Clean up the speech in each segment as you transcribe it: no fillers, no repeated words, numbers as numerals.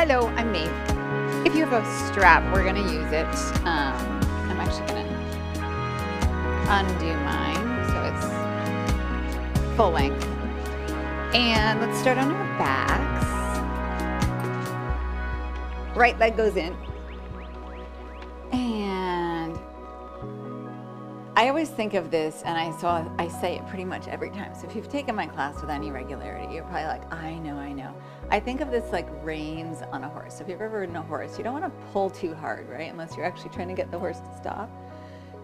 Hello, I'm Maeve. If you have a strap, we're going to use it. I'm actually going to undo mine so it's full length. And let's start on our backs. Right leg goes in. And I always think of this, and I say it pretty much every time. So if you've taken my class with any regularity, you're probably like, I know. I think of this like reins on a horse. So if you've ever ridden a horse, you don't want to pull too hard, right? Unless you're actually trying to get the horse to stop.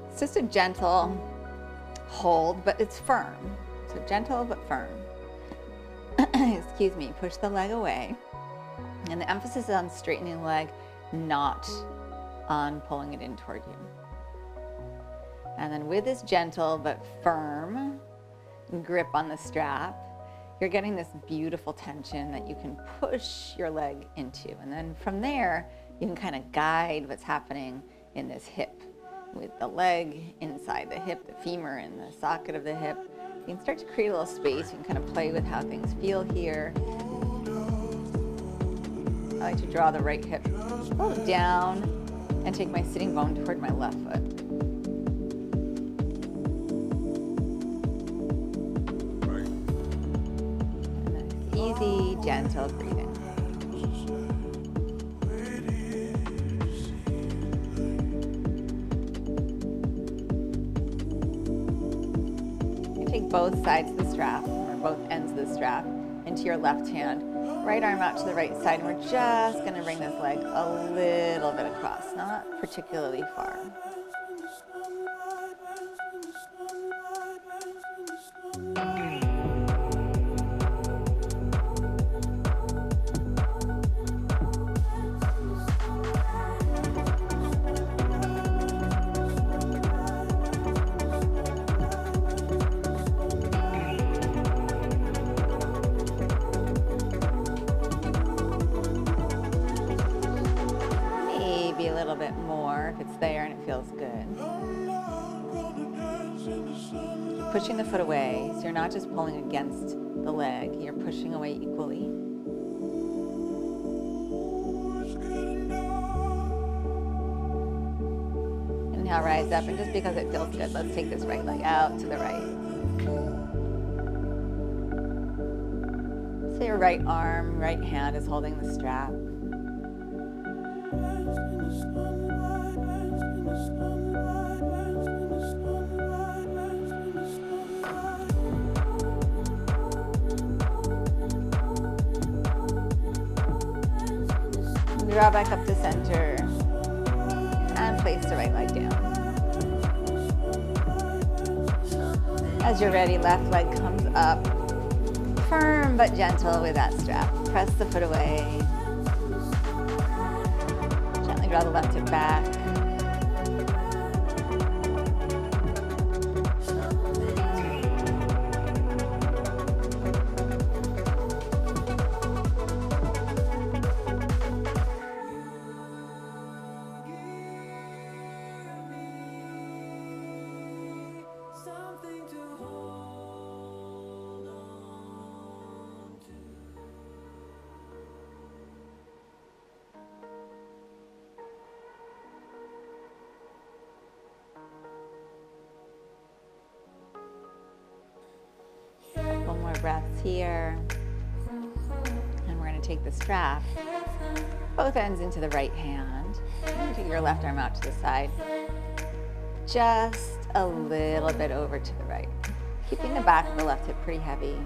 It's just a gentle hold, but it's firm. So gentle but firm. Excuse me, push the leg away. And the emphasis is on straightening the leg, not on pulling it in toward you. And then with this gentle but firm grip on the strap, you're getting this beautiful tension that you can push your leg into. And then from there, you can kind of guide what's happening in this hip. With the leg inside the hip, the femur in the socket of the hip, you can start to create a little space. You can kind of play with how things feel here. I like to draw the right hip down and take my sitting bone toward my left foot. Easy, gentle breathing. You take both sides of the strap, or both ends of the strap, into your left hand. Right arm out to the right side, and we're just going to bring this leg a little bit across, not particularly far. A little bit more if it's there and it feels good. Pushing the foot away, so you're not just pulling against the leg, you're pushing away equally. Inhale, rise up, and just because it feels good, let's take this right leg out to the right. So your right arm, right hand is holding the strap. Draw back up to center and place the right leg down. As you're ready, left leg comes up, firm but gentle with that strap. Press the foot away. Gently draw the left hip back. One more breaths here. And we're going to take the strap, both ends into the right hand. And take your left arm out to the side. Just a little bit over to the right. Keeping the back of the left hip pretty heavy.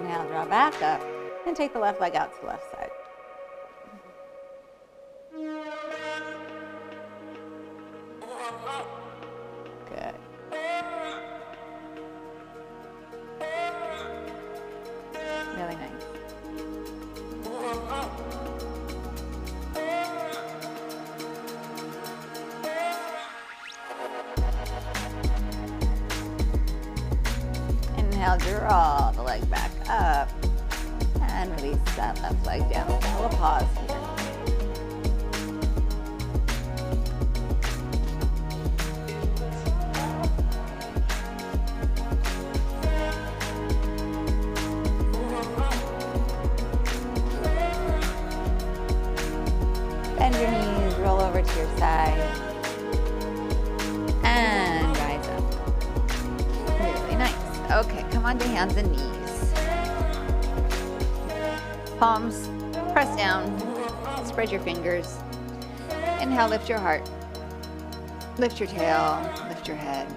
Inhale, draw back up, and take the left leg out to the left side. Good. Really nice. Inhale, draw the leg back up and release that left leg down. We'll pause here. Bend your knees, roll over to your side, and rise up. Really nice. Okay, come on to hands and knees. Palms, press down, spread your fingers. Inhale, lift your heart. Lift your tail, lift your head.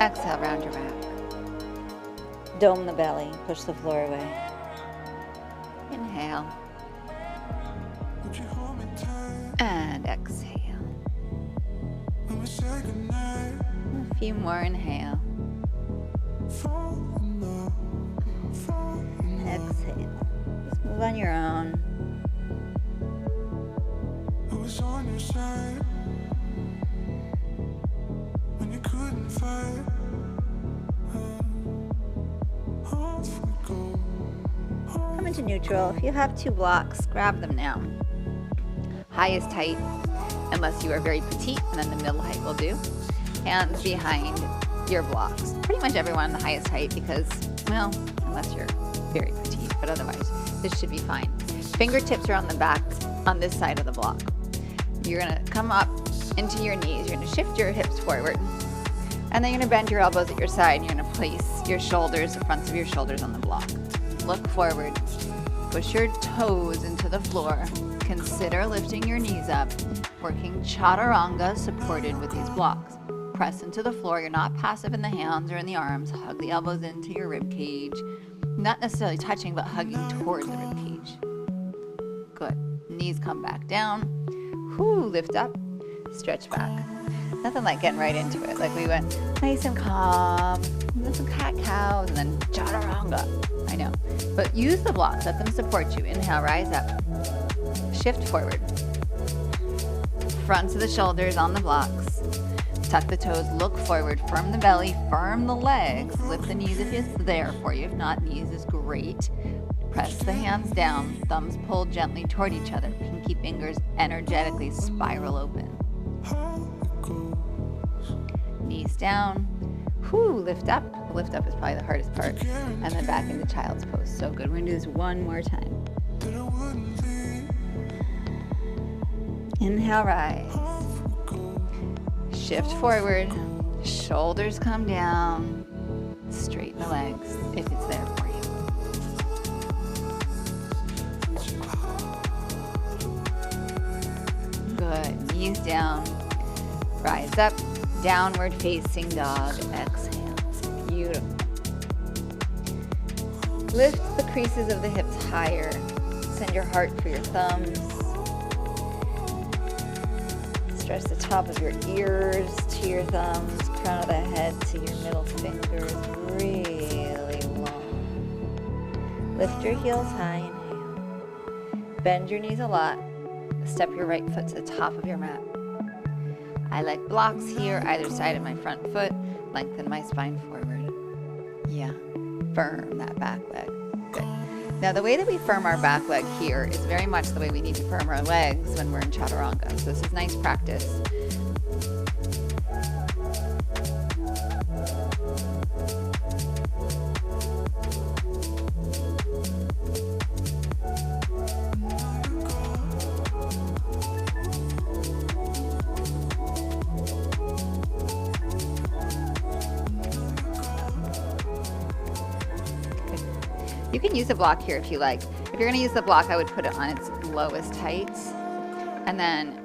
Exhale, round your back. Dome the belly, push the floor away. Inhale. And exhale. A few more, inhale. Exhale. Just move on your own. Who was on your side when you couldn't fight? Off we go. Come into neutral. If you have two blocks, grab them now. Highest height, unless you are very petite, and then the middle height will do. Hands behind your blocks. Pretty much everyone the highest height because, well, unless you're very petite, but otherwise, this should be fine. Fingertips are on the back on this side of the block. You're gonna come up into your knees. You're gonna shift your hips forward. And then you're gonna bend your elbows at your side. And you're gonna place your shoulders, the fronts of your shoulders on the block. Look forward. Push your toes into the floor. Consider lifting your knees up, working chaturanga supported with these blocks. Press into the floor. You're not passive in the hands or in the arms. Hug the elbows into your rib cage. Not necessarily touching, but hugging toward the rib cage. Good. Knees come back down. Whoo, lift up, stretch back. Nothing like getting right into it. Like we went nice and calm, with some cat-cows, and then chaturanga. I know. But use the blocks. Let them support you. Inhale, rise up. Shift forward. Fronts of the shoulders on the blocks. Tuck the toes, look forward, firm the belly, firm the legs. Lift the knees if it's there for you. If not, knees is great. Press the hands down, thumbs pull gently toward each other. Pinky fingers energetically spiral open. Knees down. Whoo, lift up. Lift up is probably the hardest part. And then back into child's pose. So good. We're gonna do this one more time. Inhale, rise. Shift forward. Shoulders come down. Straighten the legs if it's there for you. Good. Knees down. Rise up. Downward facing dog. Exhale. Beautiful. Lift the creases of the hips higher. Send your heart for your thumbs. Stretch the top of your ears to your thumbs, crown of the head to your middle fingers, really long. Lift your heels high, inhale. Bend your knees a lot. Step your right foot to the top of your mat. I like blocks here, either side of my front foot. Lengthen my spine forward. Yeah, firm that back leg. Good. Now the way that we firm our back leg here is very much the way we need to firm our legs when we're in chaturanga. So this is nice practice. You can use a block here if you like. If you're going to use the block, I would put it on its lowest height. And then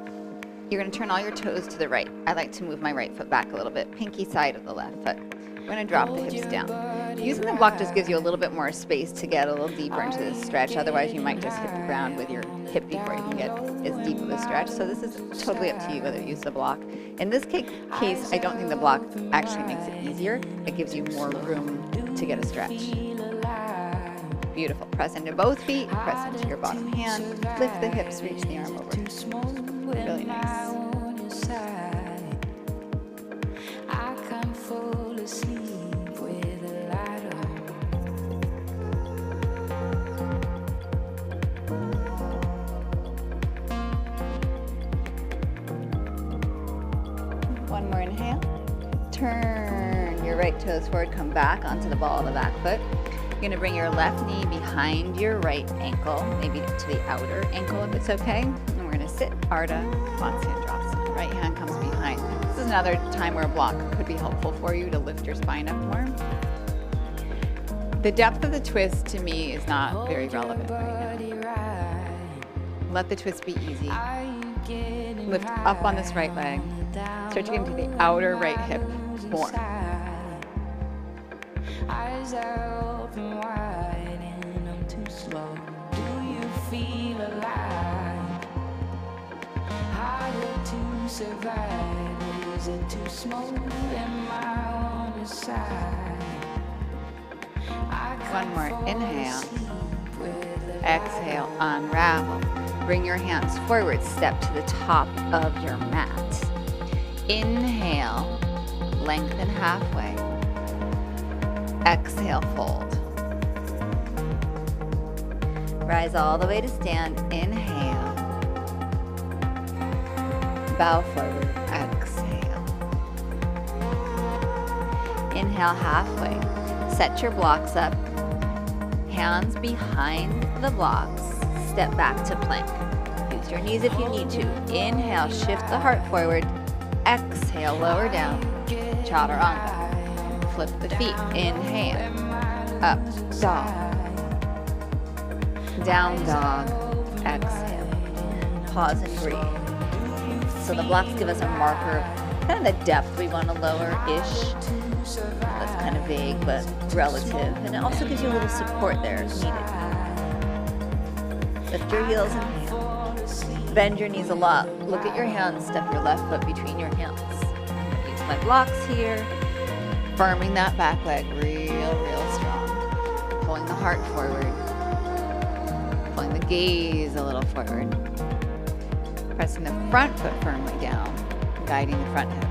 You're going to turn all your toes to the right. I like to move my right foot back a little bit, pinky side of the left foot. We're going to drop the hips down. Using the block just gives you a little bit more space to get a little deeper into this stretch. Otherwise, you might just hit the ground with your hip before you can get as deep of a stretch. So this is totally up to you whether you use the block. In this case, I don't think the block actually makes it easier. It gives you more room to get a stretch. Beautiful. Press into both feet. Press into your bottom hand. Lift the hips. Reach the arm over. Really nice. One more inhale. Turn your right toes forward. Come back onto the ball of the back foot. You're going to bring your left knee behind your right ankle, maybe to the outer ankle if it's okay. And we're going to sit Ardha Matsyendrasana. Right hand comes behind. This is another time where a block could be helpful for you to lift your spine up more. The depth of the twist to me is not very relevant right now. Let the twist be easy. Lift up on this right leg. Start to get into the outer right hip more. Eyes are open wide and I'm too slow. Do you feel alive? Harder to survive. Is it too small? Am I on the side? One more. Inhale. Exhale. Unravel. Bring your hands forward. Step to the top of your mat. Inhale. Lengthen halfway. Exhale, fold. Rise all the way to stand. Inhale. Bow forward. Exhale. Inhale halfway. Set your blocks up. Hands behind the blocks. Step back to plank. Use your knees if you need to. Inhale, shift the heart forward. Exhale, lower down. Chaturanga. Flip the feet. Inhale. Up dog. Down dog. Exhale. Pause and breathe. So the blocks give us a marker of kind of the depth we want to lower-ish. That's kind of vague, but relative. And it also gives you a little support there if needed. Lift your heels and hands. Bend your knees a lot. Look at your hands. Step your left foot between your hands. I'm going to use my blocks here. Firming that back leg real strong. Pulling the heart forward. Pulling the gaze a little forward. Pressing the front foot firmly down. Guiding the front hip.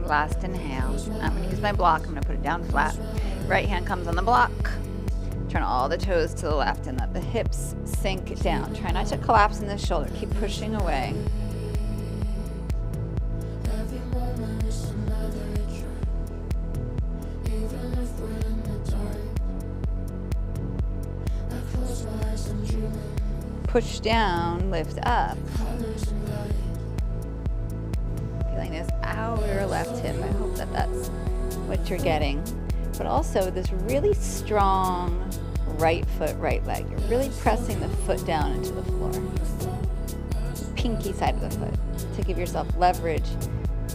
Last inhale. I'm going to use my block. I'm going to put it down flat. Right hand comes on the block. Turn all the toes to the left and let the hips sink down. Try not to collapse in the shoulder. Keep pushing away. Push down, lift up. Feeling this outer left hip. I hope that that's what you're getting. But also this really strong right foot, right leg. You're really pressing the foot down into the floor. Pinky side of the foot to give yourself leverage.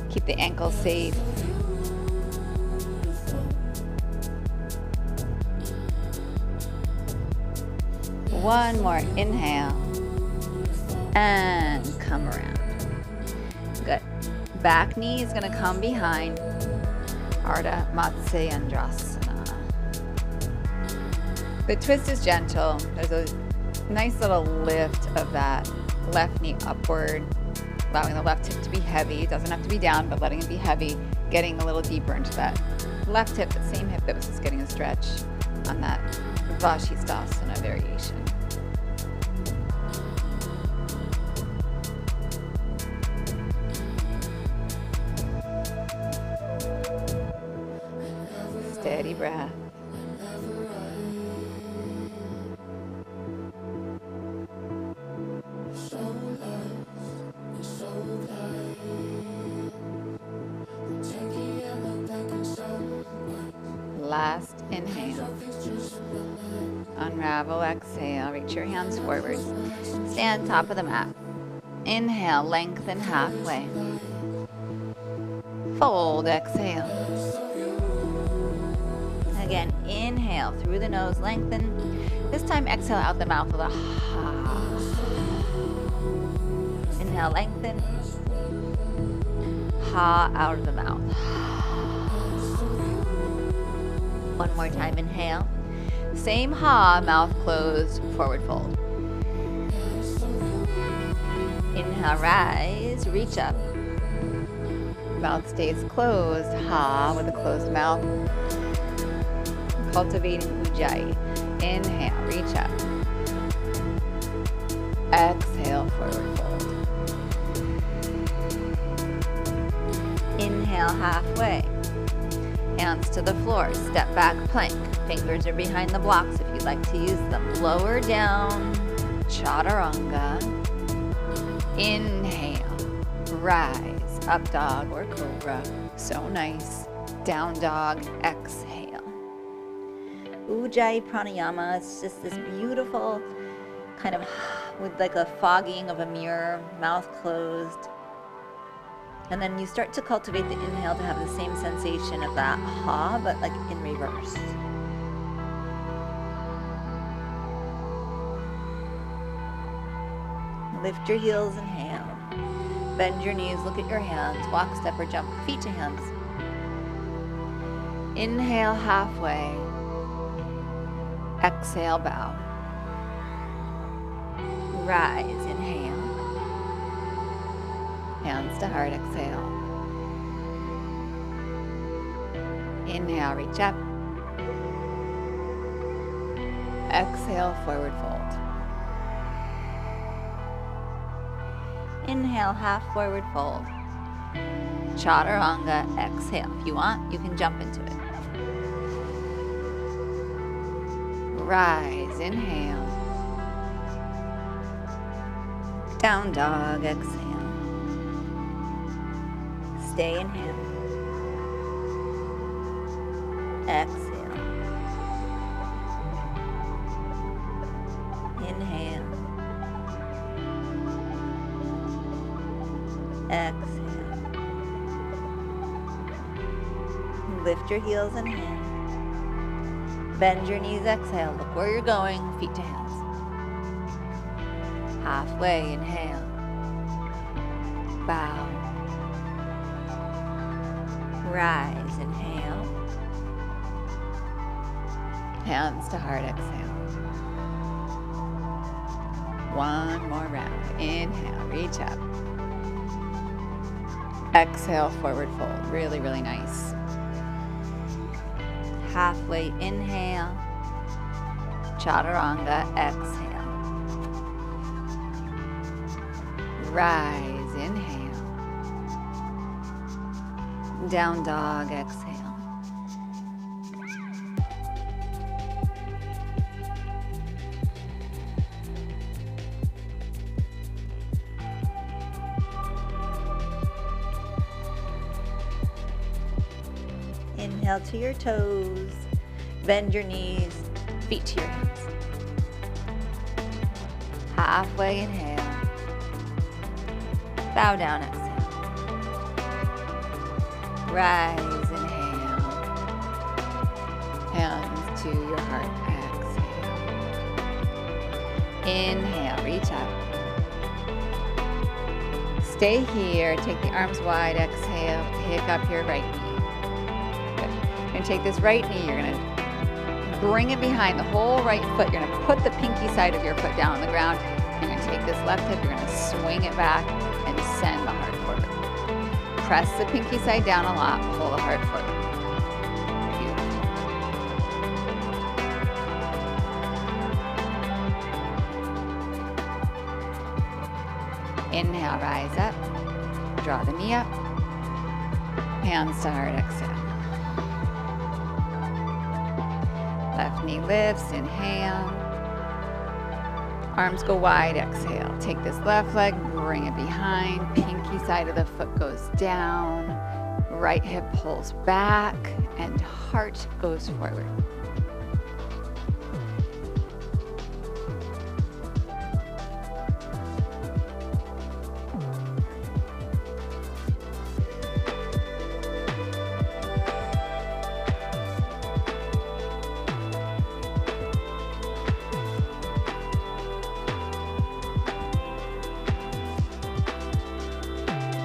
Keep the ankle safe. One more inhale and come around. Good. Back knee is going to come behind. Ardha Matsyendrasana. The twist is gentle. There's a nice little lift of that left knee upward, allowing the left hip to be heavy. It doesn't have to be down, but letting it be heavy, getting a little deeper into that left hip, the same hip that was just getting a stretch on that Vashisthasana variation. Steady breath. Last inhale. Unravel, exhale. Reach your hands forward. Stand top of the mat. Inhale, lengthen halfway. Fold, exhale. Again, inhale through the nose, lengthen. This time, exhale out the mouth with a ha. Inhale, lengthen. Ha out of the mouth. One more time, inhale. Same ha, mouth closed, forward fold. Inhale, rise, reach up. Mouth stays closed, ha with a closed mouth. Cultivating ujjayi. Inhale, reach up. Exhale, forward fold. Inhale, halfway. Hands to the floor, step back plank. Fingers are behind the blocks if you'd like to use them. Lower down, chaturanga. Inhale, rise, up dog or cobra. So nice. Down dog, exhale. Ujjayi pranayama, it's just this beautiful kind of with like a fogging of a mirror, mouth closed. And then you start to cultivate the inhale to have the same sensation of that ha, but like in reverse. Lift your heels, inhale. Bend your knees, look at your hands. Walk, step, or jump, feet to hands. Inhale, halfway. Exhale, bow. Rise, inhale. Hands to heart, exhale. Inhale, reach up. Exhale, forward fold. Inhale, half forward fold. Chaturanga, exhale. If you want, you can jump into it. Rise, inhale. Down dog, exhale. Stay inhale. Exhale. Inhale. Exhale. Lift your heels and hands. Bend your knees, exhale. Look where you're going, feet to hands. Halfway, inhale. Bow. Rise, inhale. Hands to heart, exhale. One more round. Inhale, reach up. Exhale, forward fold. Really, really nice. Halfway, inhale. Chaturanga, exhale. Rise, inhale. Down dog, exhale. Inhale to your toes. Bend your knees, feet to your hands. Halfway, inhale. Bow down, exhale. Rise, inhale. Hands to your heart, exhale. Inhale, reach up. Stay here, take the arms wide, exhale. Pick up your right knee. Good. You're gonna take this right knee, you're gonna bring it behind the whole right foot. You're gonna put the pinky side of your foot down on the ground. You're gonna take this left hip, you're gonna swing it back and send the heart forward. Press the pinky side down a lot, pull the heart forward. Beautiful. Inhale, rise up. Draw the knee up. Hands to heart, exhale. Left knee lifts, inhale. Arms go wide, exhale. Take this left leg, bring it behind. Pinky side of the foot goes down. Right hip pulls back and heart goes forward.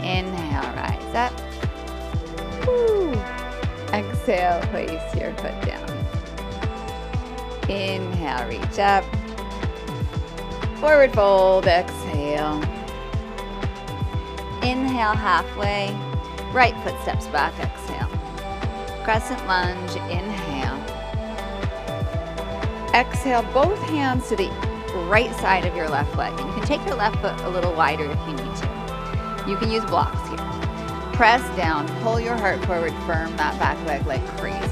Inhale, rise up. Woo. Exhale, place your foot down. Inhale, reach up. Forward fold, exhale. Inhale, halfway. Right foot steps back, exhale. Crescent lunge, inhale. Exhale, both hands to the right side of your left leg. And you can take your left foot a little wider if you need to. You can use blocks here. Press down, pull your heart forward, firm that back leg like crazy.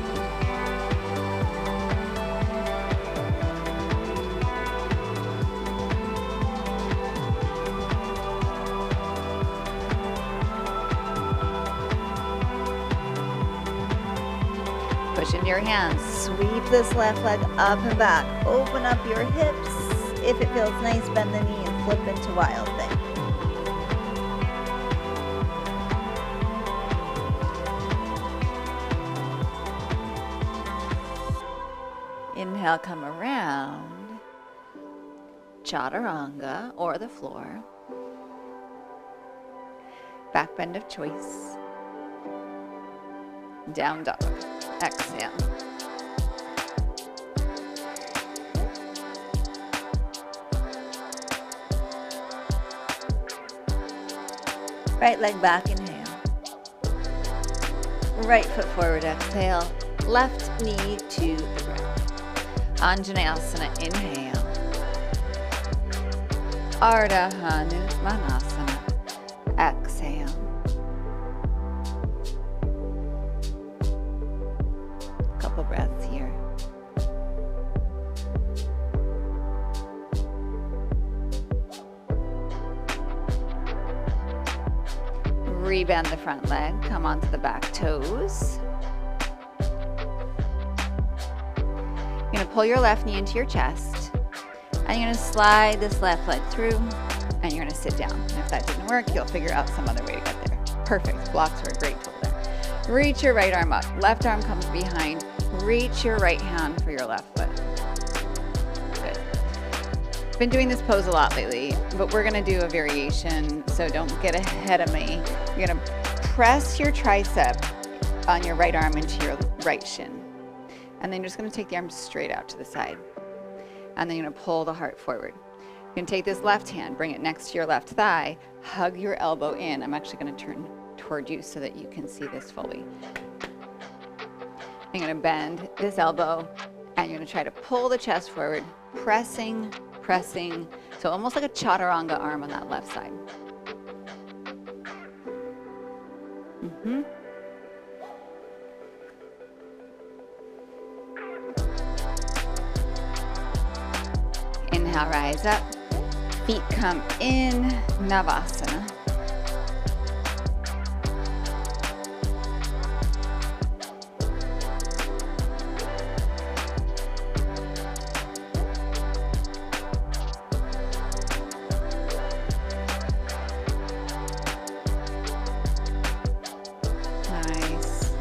Push into your hands, sweep this left leg up and back. Open up your hips. If it feels nice, bend the knee and flip into wild thing. Inhale, come around, chaturanga or the floor, back bend of choice, down dog, exhale. Right leg back, inhale, right foot forward, exhale, left knee to the ground. Anjaneyasana, inhale. Ardha Hanumanasana, exhale. Couple breaths here. Rebend the front leg, come onto the back toes. You're gonna pull your left knee into your chest, and you're gonna slide this left leg through, and you're gonna sit down. And if that didn't work, you'll figure out some other way to get there. Perfect, blocks are a great tool there. Reach your right arm up, left arm comes behind, reach your right hand for your left foot. Good. Been doing this pose a lot lately, but we're gonna do a variation, so don't get ahead of me. You're gonna press your tricep on your right arm into your right shin. And then you're just gonna take the arm straight out to the side. And then you're gonna pull the heart forward. You're gonna take this left hand, bring it next to your left thigh, hug your elbow in. I'm actually gonna turn toward you so that you can see this fully. You're gonna bend this elbow, and you're gonna try to pull the chest forward, pressing, pressing. So almost like a chaturanga arm on that left side. Inhale, rise up. Feet come in, Navasana. Nice.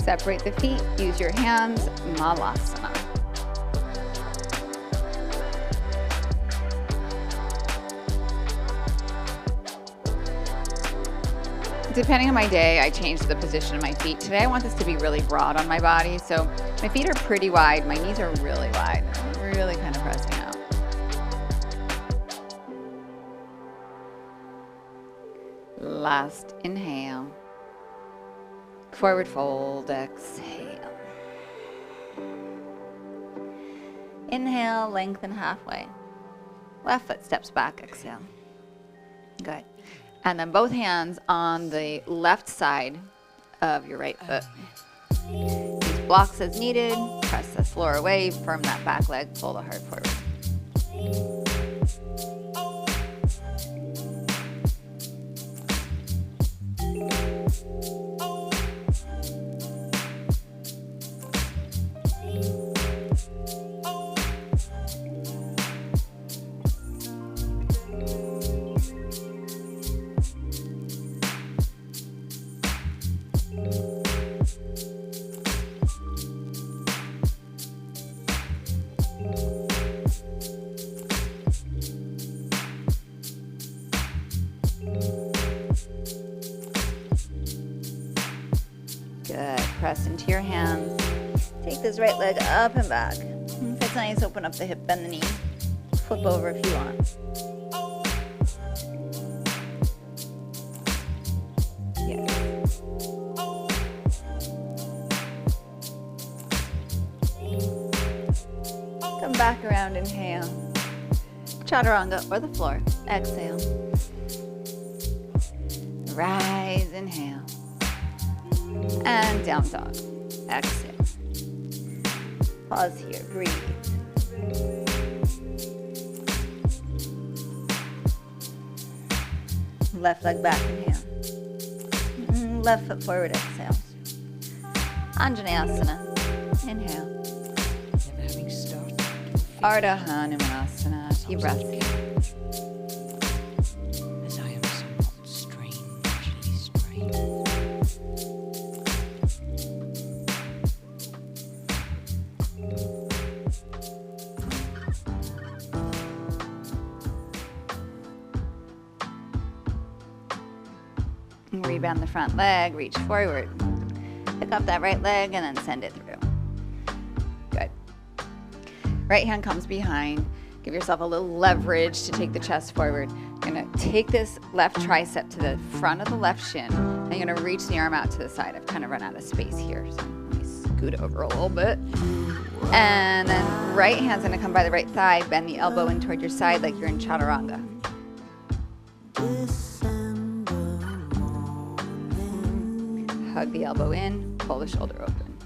Separate the feet, use your hands, Malasana. Depending on my day, I change the position of my feet. Today I want this to be really broad on my body, so my feet are pretty wide, my knees are really wide. I'm really kind of pressing out. Last inhale. Forward fold, exhale. Inhale, lengthen halfway. Left foot steps back, exhale. Good. And then both hands on the left side of your right foot. Blocks as needed. Press the floor away. Firm that back leg. Pull the heart forward. Good. Press into your hands. Take this right leg up and back. If it's nice, open up the hip, bend the knee. Flip over if you want. Yes. Come back around, inhale. Chaturanga or the floor. Exhale. Rise, inhale. And down dog. Exhale. Pause here. Breathe. Left leg back. Inhale. Left foot forward. Exhale. Anjaneyasana. Inhale. Ardha Hanumanasana. Deep breath. As I am somewhat strangely straight. Rebound the front leg, reach forward. Pick up that right leg and then send it through. Good. Right hand comes behind. Give yourself a little leverage to take the chest forward. You're gonna take this left tricep to the front of the left shin, and you're gonna reach the arm out to the side. I've kind of run out of space here, so let me scoot over a little bit. And then right hand's gonna come by the right thigh, bend the elbow in toward your side like you're in chaturanga. Hug the elbow in, pull the shoulder open.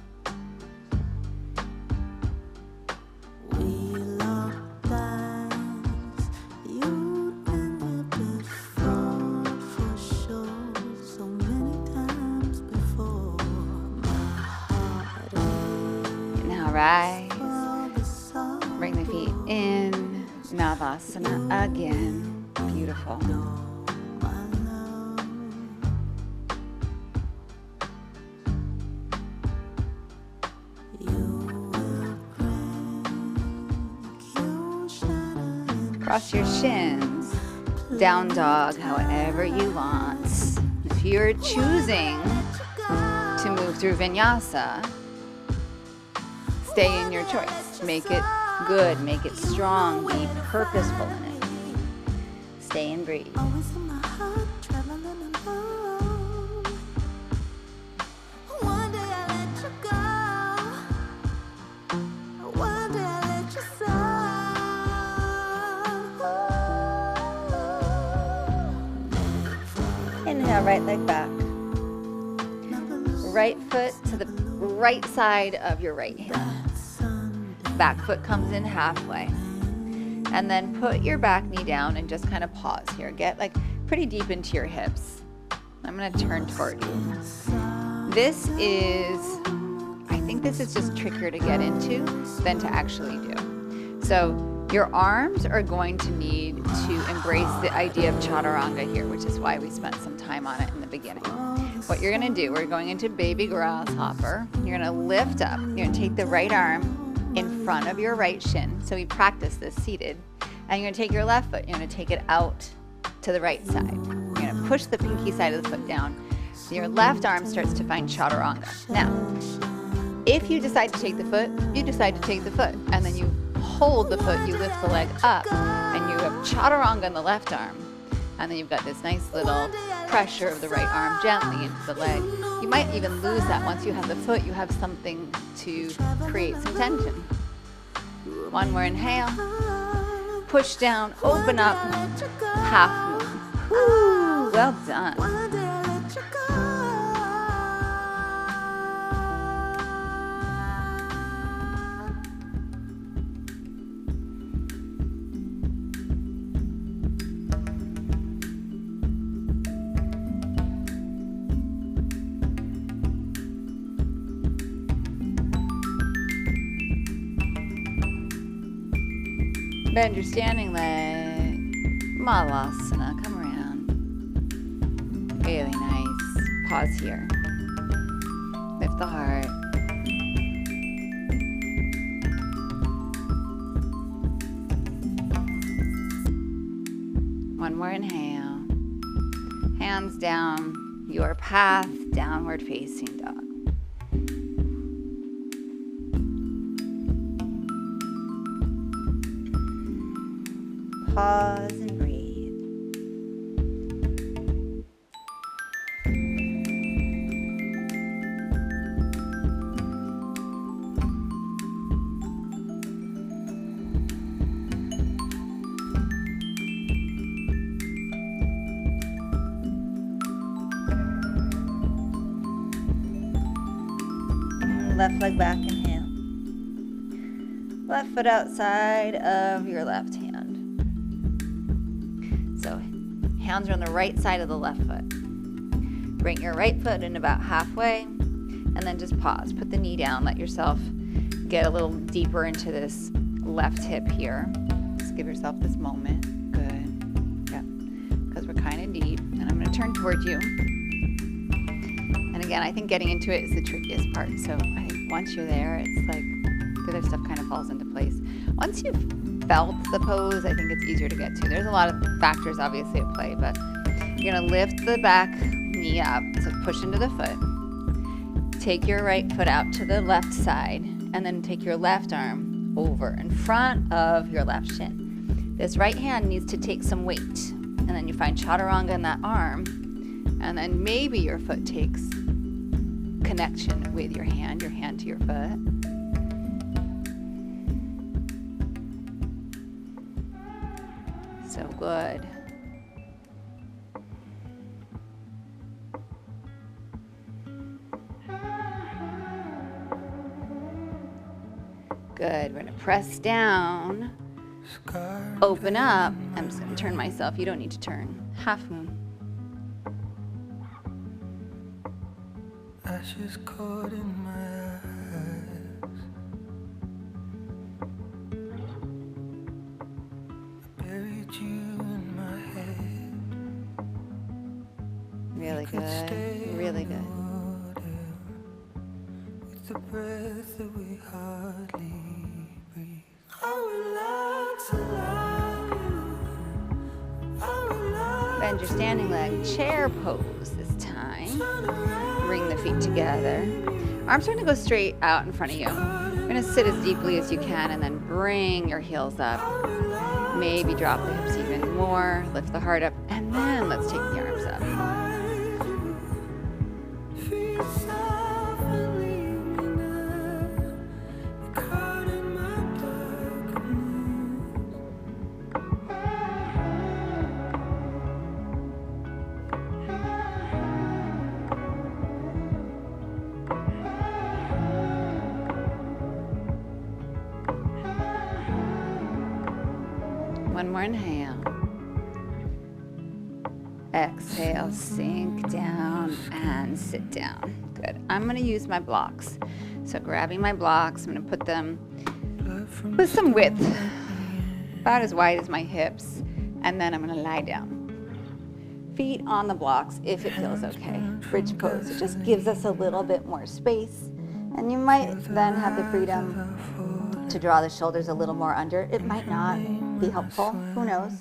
Now rise. Bring the feet in. Navasana again. Beautiful. Cross your shins, down dog, however you want. If you're choosing to move through vinyasa, stay in your choice. Make it good, make it strong, be purposeful in it. Stay and breathe. Inhale, right leg back. Right foot to the right side of your right hand. Back foot comes in halfway. And then put your back knee down and just kind of pause here. Get like pretty deep into your hips. I'm gonna turn toward you. This is, I think this is just trickier to get into than to actually do. So your arms are going to need to embrace the idea of chaturanga here, which is why we spent some time on it in the beginning. What you're gonna do, we're going into baby grasshopper. You're gonna lift up. You're gonna take the right arm in front of your right shin. So we practice this seated. And you're gonna take your left foot, you're gonna take it out to the right side. You're gonna push the pinky side of the foot down. So your left arm starts to find chaturanga. Now, if you decide to take the foot, you decide to take the foot. And then you hold the foot, you lift the leg up, and you have chaturanga in the left arm. And then you've got this nice little pressure of the right arm gently into the leg. You might even lose that once you have the foot. You have something to create some tension. One more inhale. Push down, open up, half moon. Woo, well done. Bend your standing leg. Malasana, come around. Really nice. Pause here. Lift the heart. One more inhale. Hands down your path, downward facing dog. Pause and breathe. Left leg back, inhale. Left foot outside of your left hand. So hands are on the right side of the left foot. Bring your right foot in about halfway and then just pause. Put the knee down, let yourself get a little deeper into this left hip here. Just give yourself this moment. Good. Yep. Because we're kind of deep. And I'm going to turn towards you. And again, I think getting into it is the trickiest part. So I think once you're there, it's like the other stuff kind of falls into place. Once you've felt the pose, I think it's easier to get to. There's a lot of factors obviously at play, but you're gonna lift the back knee up, so push into the foot. Take your right foot out to the left side, and then take your left arm over in front of your left shin. This right hand needs to take some weight, and then you find chaturanga in that arm, and then maybe your foot takes connection with your hand to your foot. So good. Good. We're going to press down, open up. I'm just going to turn myself. You don't need to turn. Half moon. Ashes caught in my eyes. I buried you in my head. Really good. Really good. With the breath that we hardly breathe. I would like to love you. I would like Bend your standing leg. Chair pose this time. Bring the feet together. Arms are going to go straight out in front of you. You're going to sit as deeply as you can and then bring your heels up. Maybe drop the hips even more. Lift the heart up. And then let's take the arms up. One more inhale. Exhale, sink down and sit down. Good. I'm going to use my blocks. So grabbing my blocks, I'm going to put them with some width, about as wide as my hips, and then I'm going to lie down. Feet on the blocks if it feels okay. Bridge pose. It just gives us a little bit more space, and you might then have the freedom to draw the shoulders a little more under. It might not be helpful. Who knows?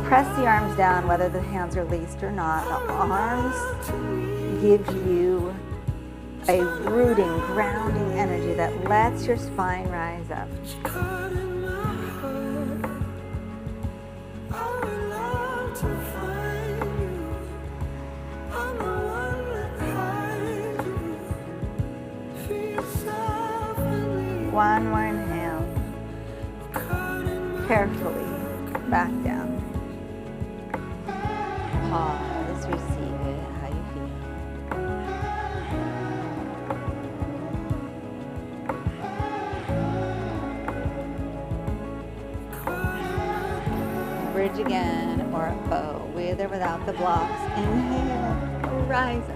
Press the arms down, whether the hands are laced or not. The arms give you a rooting, grounding energy that lets your spine rise up. One more inhale. Carefully back down. Pause, receive it, how you feel. Bridge again, or a bow, with or without the blocks. Inhale, rise up.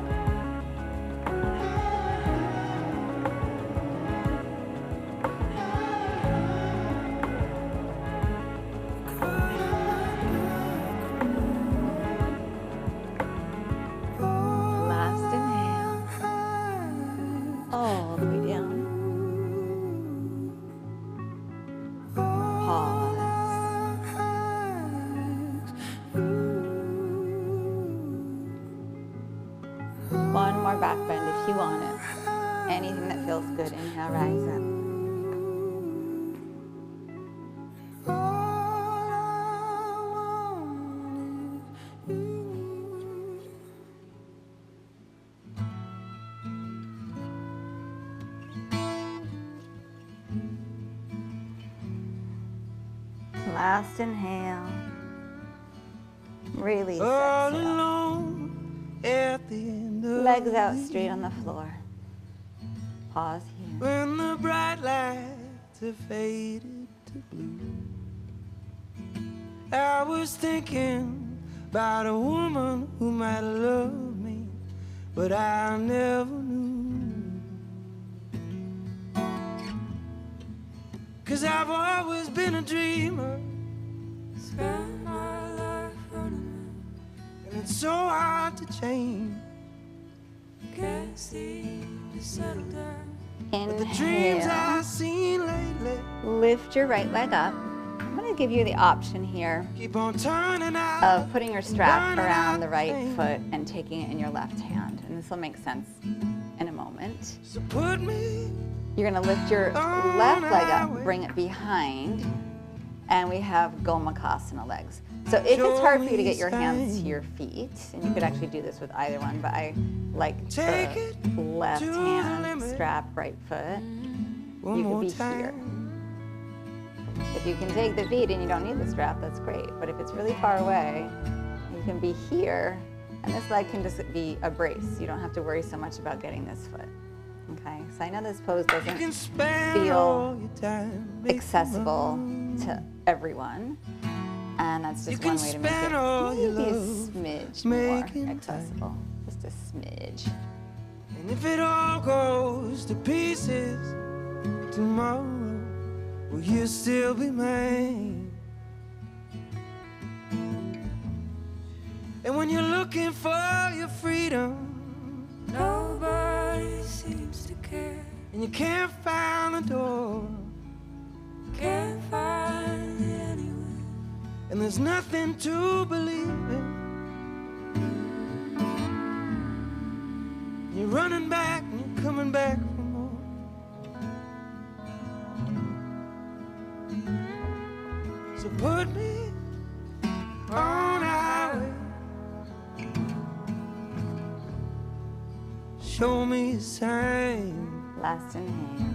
One more back bend if you want it. Anything that feels good. Inhale, rise up. Last inhale. Release. All Exhale. alone at the end of Legs out the straight on the floor. Pause here. when the bright lights have faded to blue. I was thinking about a woman who might love me, but I never knew. 'Cause I've always been a dreamer, spent my life running, and it's so hard to change. Can't seem to settle down. But the dreams Inhale. I've seen lately Lift your right leg up. I'm going to give you the option here keep on turning out. of putting your strap burning around out the right pain. foot and taking it in your left hand. And this will make sense in a moment. So put me You're going to lift your on left leg up, highway. bring it behind, and we have Gomakasana legs. So if it's hard for you to get your hands to your feet, and you could actually do this with either one, but I like Take the it left to the hand limit. strap, right foot. one You more could be time. here. If you can take the feet and you don't need the strap, that's great. But if it's really far away, you can be here, and this leg can just be a brace. You don't have to worry so much about getting this foot. Okay, so I know this pose You can doesn't spend feel all your time making accessible love. to everyone, and that's You just can one way to make spend it all your maybe a love smidge more making time. accessible. Just a smidge. And if it all goes to pieces tomorrow, will you still be mine? And when you're looking for your freedom, nobody seems to care. And you can't find the door, can't find it anywhere. And there's nothing to believe in. You're running back and you're coming back for more. So put me on a highway, show me a sign, Last inhale.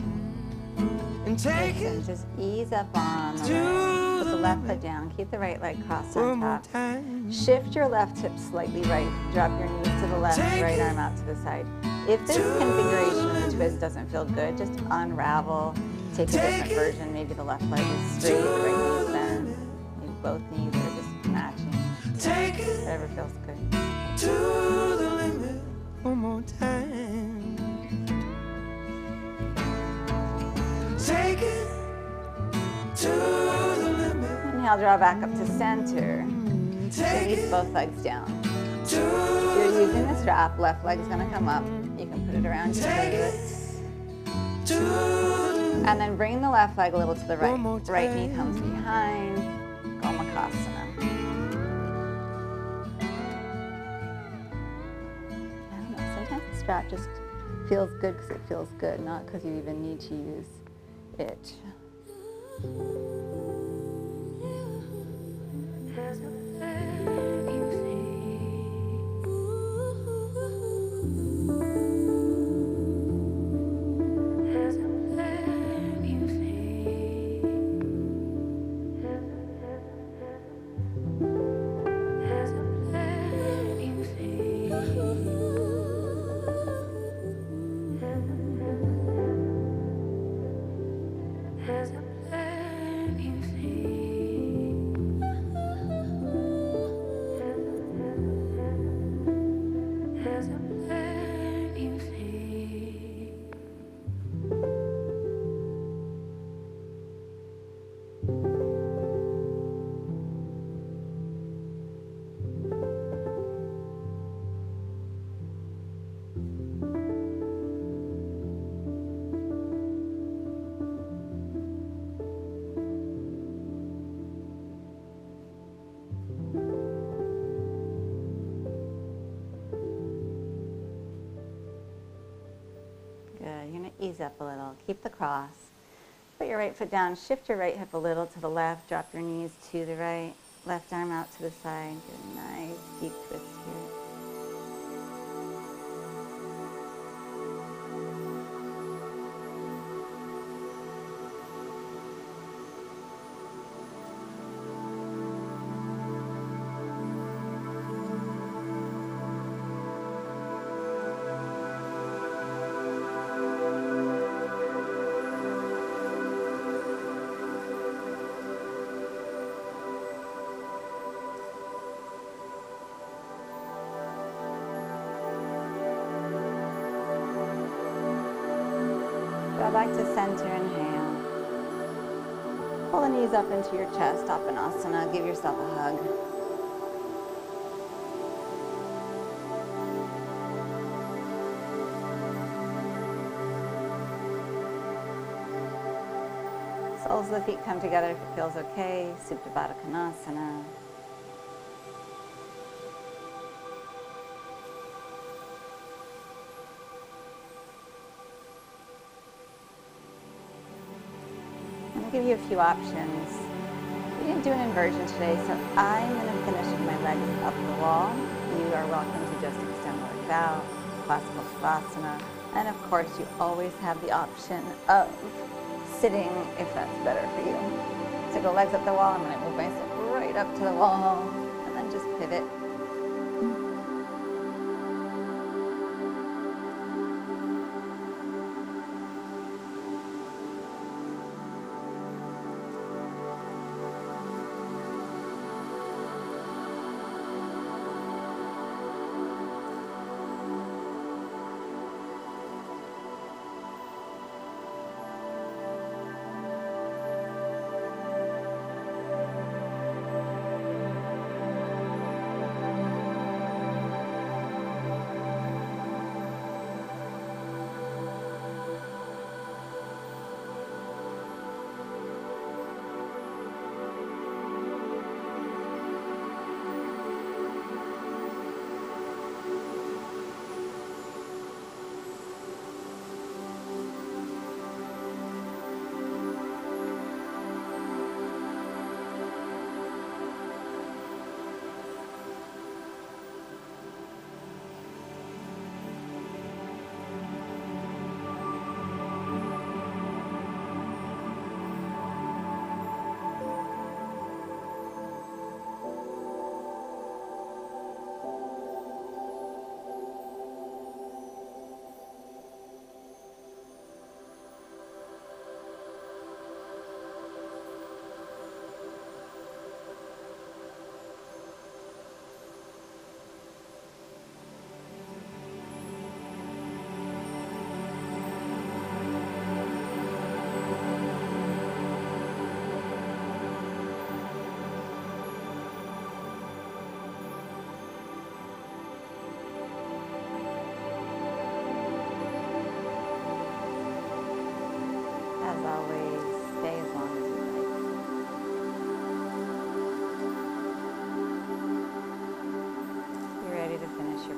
and take Listen, it just ease up on the to right. Put the the left limit. foot down. Keep the right leg crossed one on more top. time. Shift your left hip slightly right. Drop your knees to the left, Take right it arm out to the side. If this to configuration the of the twist doesn't feel good, just unravel. Take a Take different it version. Maybe the left leg is straight, the right knee is bent. Maybe both knees are just matching. Take it Whatever feels good. to the limit one more time. Take it to the limit. Inhale, draw back up to center. Take Release it both legs down. to You're using the strap. Left leg's gonna come up. You can put it around your Take it glutes. to the And then bring the left leg a little to the right. One more Right knee time. comes behind. Gomakasana. I don't know, sometimes the strap just feels good because it feels good, not because you even need to use it. Good. You're going to ease up a little. Keep the cross. Put your right foot down. Shift your right hip a little to the left. Drop your knees to the right. Left arm out to the side. Do a nice deep twist here. Go back to center, inhale. Pull the knees up into your chest, Uttanasana. Give yourself a hug. Soles of the feet come together if it feels okay. Supta Baddha Konasana. I'm going to give you a few options. We didn't do an inversion today, so I'm going to finish with my legs up the wall. You are welcome to just extend the legs out, classical Shavasana. And of course, you always have the option of sitting if that's better for you. So go legs up the wall. I'm going to move myself right up to the wall and then just pivot.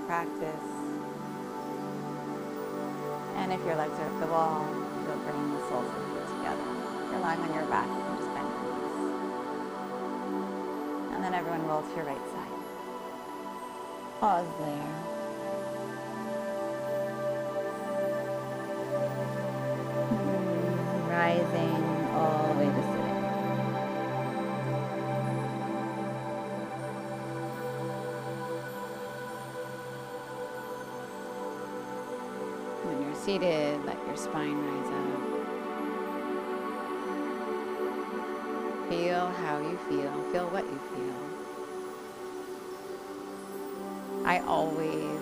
Practice. And if your legs are up the wall, you'll bring the soles of the feet together. If you're lying on your back, you can just bend your knees. And then everyone roll to your right side. Pause there. Rising all the way to sitting. When you're seated, let your spine rise up. Feel how you feel. Feel what you feel. I always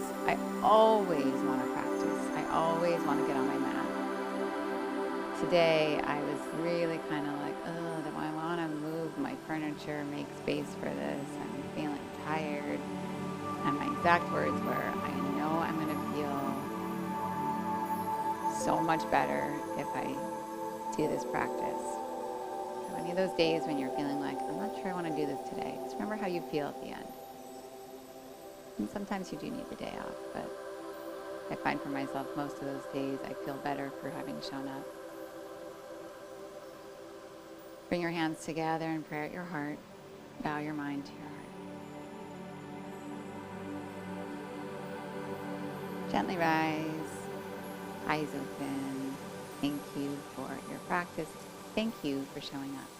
want to practice. I always want to get on my mat. Today, I was really kind of like, oh, do I want to move my furniture, make space for this? I'm feeling tired. And my exact words were, I know I'm going to feel so much better if I do this practice. So any of those days when you're feeling like, I'm not sure I want to do this today, just remember how you feel at the end. And sometimes you do need the day off, but I find for myself most of those days I feel better for having shown up. Bring your hands together and prayer at your heart. Bow your mind to your heart. Gently rise, eyes open. Thank you for your practice. Thank you for showing up.